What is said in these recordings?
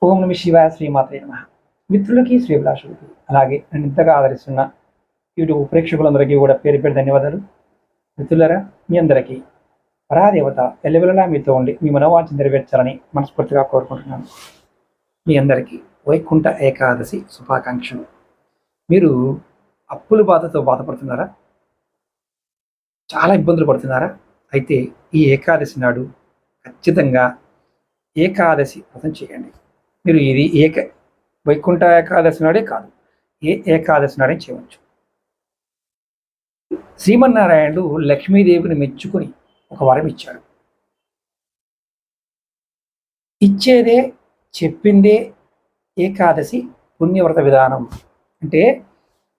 ఓం నమ శివాయ, శ్రీమాత్రే నమః. మిత్రులకి, శ్రీభిలాషులకి, అలాగే నన్ను ఇంతగా ఆదరిస్తున్న యూట్యూబ్ ప్రేక్షకులందరికీ కూడా పేరు పేరు ధన్యవాదాలు. మిత్రులరా, మీ అందరికీ పరాదేవత ఎల్లవెల్లలా మీతో ఉండి మీ మనోవాంఛ నెరవేర్చాలని మనస్ఫూర్తిగా కోరుకుంటున్నాను. మీ అందరికీ వైకుంఠ ఏకాదశి శుభాకాంక్షలు. మీరు అప్పుల బాధతో బాధపడుతున్నారా? చాలా ఇబ్బందులు పడుతున్నారా? అయితే ఈ ఏకాదశి నాడు ఖచ్చితంగా ఏకాదశి వ్రతం చేయండి. మీరు ఇది వైకుంఠ ఏకాదశి నాడే కాదు, ఏ ఏకాదశి నాడే చేయవచ్చు. శ్రీమన్నారాయణుడు లక్ష్మీదేవిని మెచ్చుకుని ఒక వరం ఇచ్చాడు. ఇచ్చేదే చెప్పిందే ఏకాదశి పుణ్యవ్రత విధానం. అంటే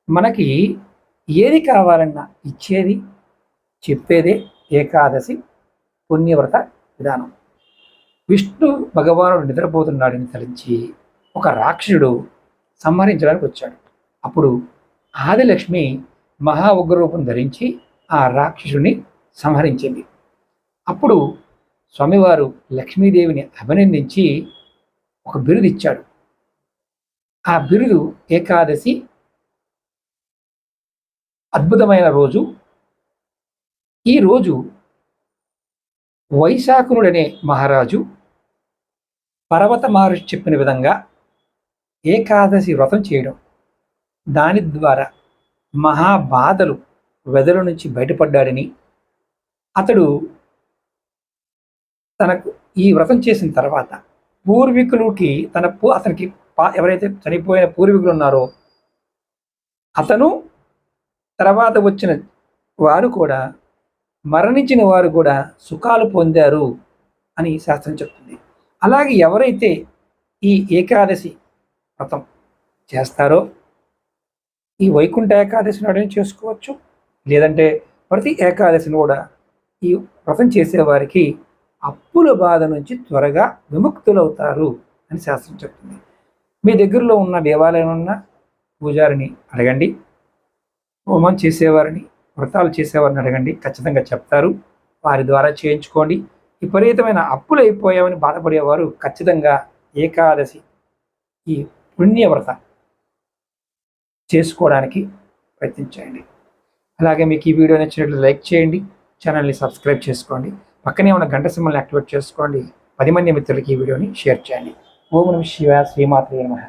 మనకి ఏది కావాలన్నా ఇచ్చేది చెప్పేదే ఏకాదశి పుణ్యవ్రత విధానం. విష్ణు భగవానుడు నిద్రపోతున్నాడని తలంచి ఒక రాక్షసుడు సంహరించడానికి వచ్చాడు. అప్పుడు ఆదిలక్ష్మి మహా ఉగ్రరూపం ధరించి ఆ రాక్షసుని సంహరించింది. అప్పుడు స్వామివారు లక్ష్మీదేవిని అభినందించి ఒక బిరుదు ఇచ్చాడు. ఆ బిరుదు ఏకాదశి అద్భుతమైన రోజు. ఈ రోజు వైశాఖనుడనే మహారాజు పర్వత మహర్షి చెప్పిన విధంగా ఏకాదశి వ్రతం చేయడం, దాని ద్వారా మహాబాధలు వెదల నుంచి బయటపడ్డాడని, అతడు తనకు ఈ వ్రతం చేసిన తర్వాత పూర్వీకులకి అతనికి ఎవరైతే చనిపోయిన పూర్వీకులు ఉన్నారో అతను తర్వాత వచ్చిన వారు కూడా, మరణించిన వారు కూడా సుఖాలు పొందారు అని శాస్త్రం చెప్తుంది. అలాగే ఎవరైతే ఈ ఏకాదశి వ్రతం చేస్తారో ఈ వైకుంఠ ఏకాదశి నాడని చేసుకోవచ్చు. లేదంటే ప్రతి ఏకాదశిని కూడా ఈ వ్రతం చేసేవారికి అప్పుల బాధ నుంచి త్వరగా విముక్తులవుతారు అని శాస్త్రం చెప్తుంది. మీ దగ్గరలో ఉన్న దేవాలయం ఉన్న పూజారిని అడగండి, హోమం చేసేవారిని, వ్రతాలు చేసేవారిని అడగండి, ఖచ్చితంగా చెప్తారు. వారి ద్వారా చేయించుకోండి. విపరీతమైన అప్పులు అయిపోయామని బాధపడేవారు ఖచ్చితంగా ఏకాదశి ఈ పుణ్యవ్రత చేసుకోవడానికి ప్రయత్నించండి. అలాగే మీకు ఈ వీడియో నచ్చినట్లు లైక్ చేయండి, ఛానల్ని సబ్స్క్రైబ్ చేసుకోండి, పక్కనే ఉన్న గంట సింబల్ని యాక్టివేట్ చేసుకోండి. 10 మంది మిత్రులకి ఈ వీడియోని షేర్ చేయండి. ఓం నమః శివాయ, శ్రీమాత్రే నమః.